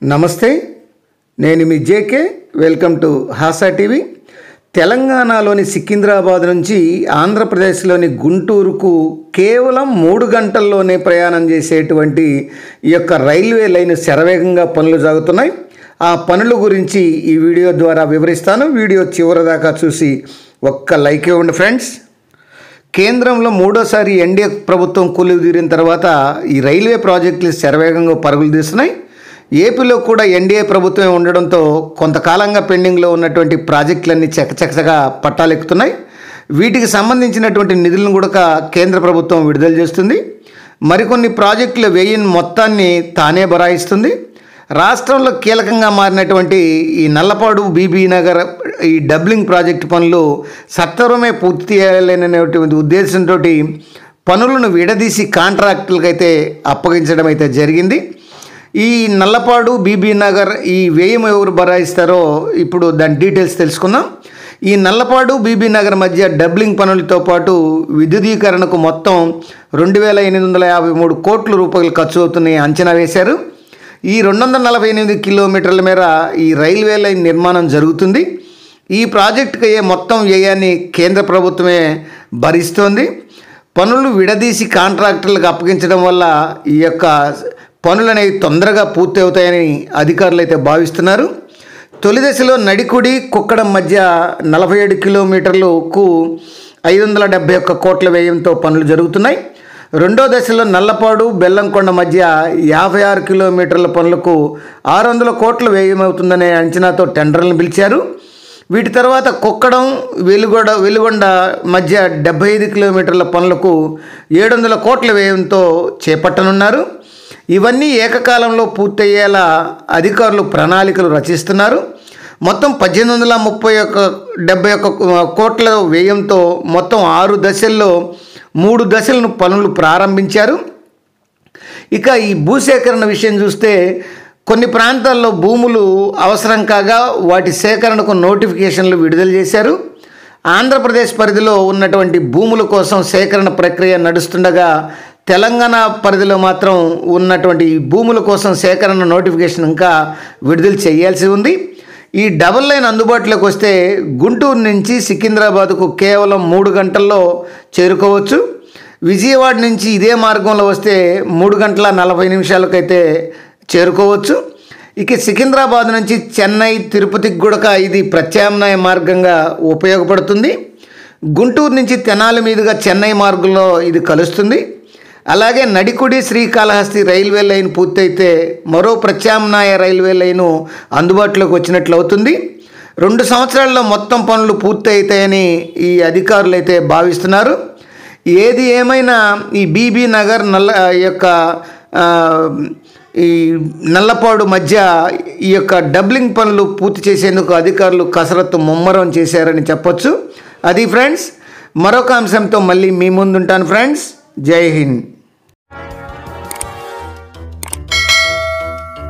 నమస్తే, నేను మీ JK. Welcome to Hasa TV. తెలంగాణలోని సికింద్రాబాద్ నుంచి ఆంధ్రప్రదేశ్లోని గుంటూరుకు కేవలం 3 గంటల్లోనే ప్రయాణం చేసేటువంటి ఈ యొక్క రైల్వే లైన్ శరవేగంగా పనులు సాగుతున్నాయి. ఆ పనుల గురించి ఈ వీడియో ద్వారా వివరిస్తాను. వీడియో చివరిదాకా చూసి ఒక్క లైక్ ఇవ్వండి ఫ్రెండ్స్. కేంద్రంలో మూడోసారి ఎన్డీఏ ప్రభుత్వం కొలువుదీరిన తర్వాత ఈ రైల్వే ప్రాజెక్టులు శరవేగంగా పరుగులు తీస్తున్నాయి. ఏపీలో కూడా ఎన్డీఏ ప్రభుత్వం ఉండడంతో కొంతకాలంగా పెండింగ్లో ఉన్నటువంటి ప్రాజెక్టులన్నీ చకచకగా పట్టాలెక్కుతున్నాయి. వీటికి సంబంధించినటువంటి నిధులను కూడా కేంద్ర ప్రభుత్వం విడుదల చేస్తుంది. మరికొన్ని ప్రాజెక్టుల వ్యయం మొత్తాన్ని తానే బరాయిస్తుంది. రాష్ట్రంలో కీలకంగా మారినటువంటి ఈ నల్లపాడు బీబీ నగర్ ఈ డబ్లింగ్ ప్రాజెక్టు పనులు సత్వరమే పూర్తి చేయాలనేటువంటి ఉద్దేశంతో పనులను విడదీసి కాంట్రాక్టులకైతే అప్పగించడం అయితే జరిగింది. ఈ నల్లపాడు బీబీ నగర్ ఈ వ్యయం ఎవరు బరాయిస్తారో ఇప్పుడు దాని డీటెయిల్స్ తెలుసుకుందాం. ఈ నల్లపాడు బీబీ నగర్ మధ్య డబ్లింగ్ పనులతో పాటు విద్యుదీకరణకు మొత్తం 2,853 కోట్ల రూపాయలు ఖర్చు అవుతున్నాయి అంచనా వేశారు. ఈ 248 కిలోమీటర్ల మేర ఈ రైల్వే లైన్ నిర్మాణం జరుగుతుంది. ఈ ప్రాజెక్టుకి అయ్యే మొత్తం వ్యయాన్ని కేంద్ర ప్రభుత్వమే భరిస్తోంది. పనులు విడదీసి కాంట్రాక్టర్లకు అప్పగించడం వల్ల ఈ యొక్క పనులు అనేవి తొందరగా పూర్తి అవుతాయని అధికారులు అయితే భావిస్తున్నారు. తొలి దశలో నడికుడి కుక్కడం మధ్య 47 కిలోమీటర్లకు 571 కోట్ల వ్యయంతో పనులు జరుగుతున్నాయి. రెండో దశలో నల్లపాడు బెల్లంకొండ మధ్య 56 కిలోమీటర్ల పనులకు 600 కోట్ల వ్యయం అవుతుందనే అంచనాతో టెండర్లను పిలిచారు. వీటి తర్వాత కుక్కడం వెలుగొండ మధ్య 75 కిలోమీటర్ల పనులకు 700 కోట్ల వ్యయంతో చేపట్టనున్నారు. ఇవన్నీ ఏకకాలంలో పూర్తయ్యేలా అధికారులు ప్రణాళికలు రచిస్తున్నారు. మొత్తం 1871 కోట్ల వ్యయంతో మొత్తం 6 దశల్లో 3 దశలను పనులు ప్రారంభించారు. ఇక ఈ భూసేకరణ విషయం చూస్తే కొన్ని ప్రాంతాల్లో భూములు అవసరం కాగా వాటి సేకరణకు నోటిఫికేషన్లు విడుదల చేశారు. ఆంధ్రప్రదేశ్ పరిధిలో ఉన్నటువంటి భూముల కోసం సేకరణ ప్రక్రియ నడుస్తుండగా తెలంగాణ పరిధిలో మాత్రం ఉన్నటువంటి భూముల కోసం సేకరణ నోటిఫికేషన్ ఇంకా విడుదల చేయాల్సి ఉంది. ఈ డబుల్ లైన్ అందుబాటులోకి వస్తే గుంటూరు నుంచి సికింద్రాబాద్కు కేవలం 3 గంటల్లో చేరుకోవచ్చు. విజయవాడ నుంచి ఇదే మార్గంలో వస్తే 3 గంటల 40 నిమిషాలకైతే చేరుకోవచ్చు. ఇక సికింద్రాబాద్ నుంచి చెన్నై, తిరుపతికి కూడా ఇది ప్రత్యామ్నాయ మార్గంగా ఉపయోగపడుతుంది. గుంటూరు నుంచి తెనాలి మీదుగా చెన్నై మార్గంలో ఇది కలుస్తుంది. అలాగే నడికుడి శ్రీకాళహస్తి రైల్వే లైన్ పూర్తయితే మరో ప్రత్యామ్నాయ రైల్వే లైను అందుబాటులోకి వచ్చినట్లు అవుతుంది. 2 సంవత్సరాల్లో మొత్తం పనులు పూర్తి అవుతాయని ఈ అధికారులు అయితే భావిస్తున్నారు. ఏది ఏమైనా ఈ బీబీ నగర్ ఈ నల్లపాడు మధ్య ఈ యొక్క డబ్లింగ్ పనులు పూర్తి చేసేందుకు అధికారులు కసరత్తు ముమ్మరం చేశారని చెప్పొచ్చు. అది ఫ్రెండ్స్, మరొక అంశంతో మళ్ళీ మీ ముందుంటాను ఫ్రెండ్స్. జై హింద్.